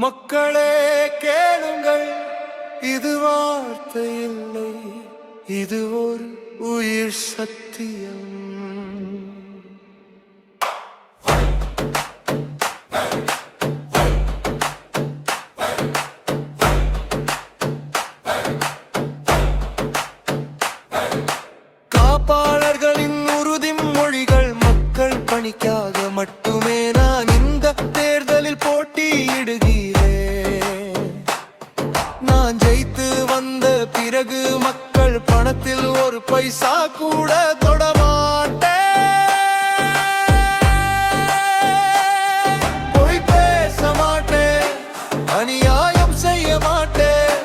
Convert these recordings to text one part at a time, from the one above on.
மக்களே கேளுங்கள், இது வார்த்தை இல்லை, இது ஒரு உயிர் சத்தியம். காப்பாளர்களின் உறுதிமொழிகள் மக்கள் பணிக்காக மட்டுமே நான் இந்த தேர்தலில் போட்டியிடுகிறேன். நான் ஜெயித்து வந்த பிறகு மக்கள் பணத்தில் ஒரு பைசா கூட தொடமாட்டேன். பொய் பேச மாட்டேன், அநியாயம் செய்ய மாட்டேன்,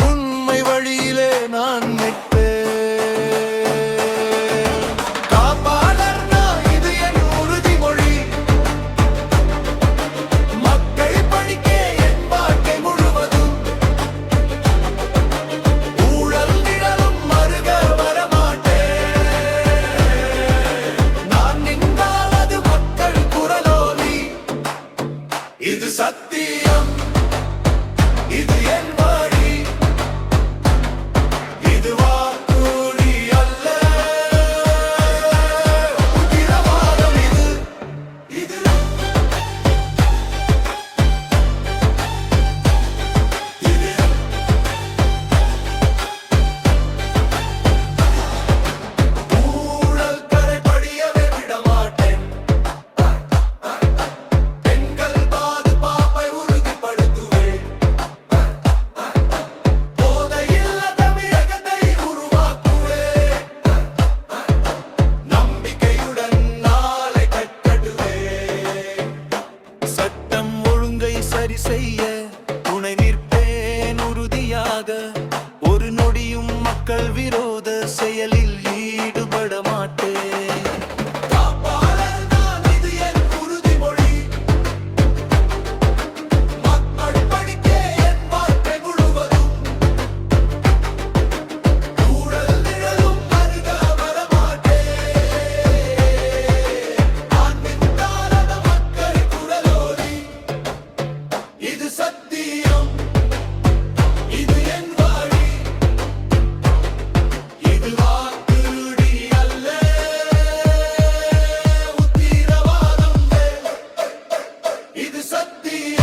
உண்மை வழியிலே நான் நிற்பேன். இது சத்தியம், இது என் வழி, இது வாக்குறுதி அல்ல, உத்திரவாதம். இது ஊழல் கரைபடியவே விட மாட்டேன். சரி செய்ய துணை நிற்பேன் உறுதியாக. ஒரு நொடியும் மக்கள் விரோத செயலில் ஈடுபட மாட்டேன். இது என் உறுதிமொழி, மக்கள் பணிக்கே என் வாழ்க்கை முழுவதும். ஊழல் நிழலும் அருக வர மாட்டேன். நான் நின்றால் அந்த மக்கள் குரலோலி. இது சத்தியம், இது என் வழி, இது வாக்குறுதி அல்ல, உத்திரவாதம். இது சத்தியம்.